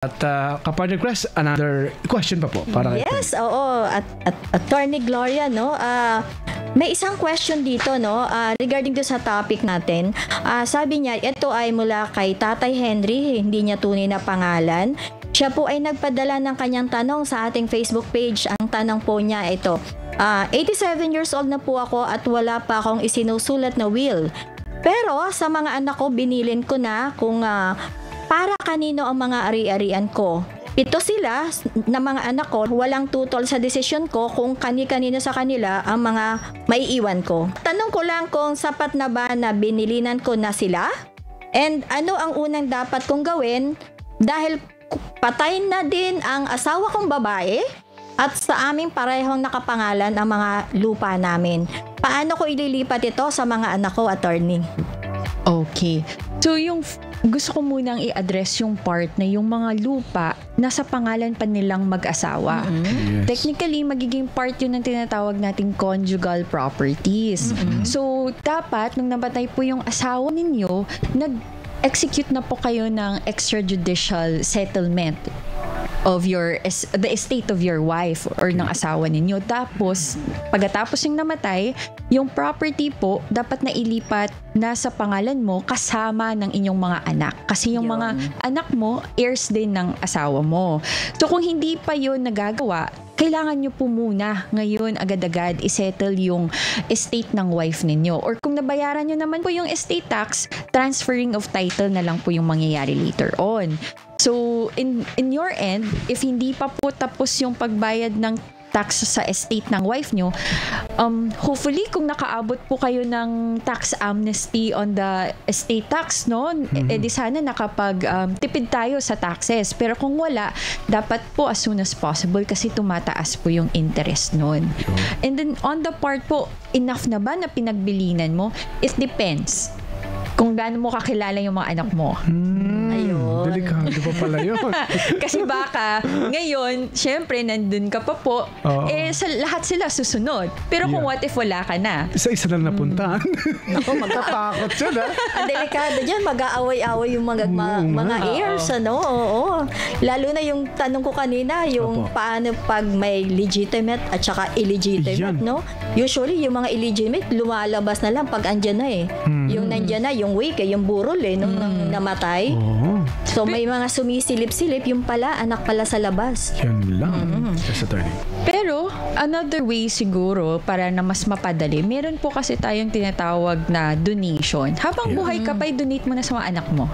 At Kapartner Chris, another question pa po para kay Yes, oo. At Attorney Gloria, no? May isang question dito, no? Regarding to sa topic natin. Sabi niya, ito ay mula kay Tatay Henry, hindi niya tunay na pangalan. Siya po ay nagpadala ng kanyang tanong sa ating Facebook page. Ang tanong po niya ito, 87 years old na po ako at wala pa akong isinusulat na will. Pero sa mga anak ko, binilin ko na kung para kanino ang mga ari-arian ko. 7 sila na mga anak ko, walang tutol sa desisyon ko kung kani-kanino sa kanila ang mga maiiwan ko. Tanong ko lang kung sapat na ba na binilinan ko na sila? And ano ang unang dapat kong gawin dahil patay na din ang asawa kong babae at sa aming parehong nakapangalan ang mga lupa namin. Paano ko ililipat ito sa mga anak ko, attorney? Okay. So yung gusto ko munang i-address yung part na yung mga lupa nasa pangalan pa nilang mag-asawa. Yes. Technically, magiging part yun ng tinatawag nating conjugal properties. So, dapat, nung nabatay po yung asawa ninyo, nag-execute na po kayo ng extrajudicial settlement of the estate of your wife or ng asawa ninyo. Tapos, pagkatapos yung namatay, yung property po dapat na ilipat na sa pangalan mo kasama ng inyong mga anak. Kasi yung mga anak mo, heirs din ng asawa mo. So, kung hindi pa yun nagagawa, kailangan nyo po muna ngayon agad-agad isettle yung estate ng wife ninyo. Or kung nabayaran nyo naman po yung estate tax, transferring of title na lang po yung mangyayari later on. So, in your end, if hindi pa po tapos yung pagbayad ng tax sa estate ng wife nyo, hopefully, kung nakaabot po kayo ng tax amnesty on the estate tax, no? Di sana nakapag-tipid tayo sa taxes. Pero kung wala, dapat po as soon as possible kasi tumataas po yung interest nun. And then, on the part po, enough na ba na pinagbilinan mo? It depends kung gaano mo kakilala yung mga anak mo. Ayun. Delikado pa pala yun. Kasi baka ngayon, syempre, nandun ka pa po, lahat sila susunod. Pero kung what if wala ka na? Isa-isa lang napuntahan. Ako, Takot siya na. ang delikado dyan, mag-aaway-away yung mga heirs, ano? Oo. Lalo na yung tanong ko kanina, yung paano pag may legitimate at saka illegitimate, Yan. no? Usually, yung mga illegitimate, lumalabas na lang pag andyan na eh. Yung nandyan na, yung wake, yung burol eh, nung namatay. So, may mga sumisilip-silip, yung pala, anak pala sa labas. Yan lang. Yes, attorney. Pero, another way siguro para na mas mapadali, meron po kasi tayong tinatawag na donation. Habang buhay ka pa, donate mo na sa mga anak mo.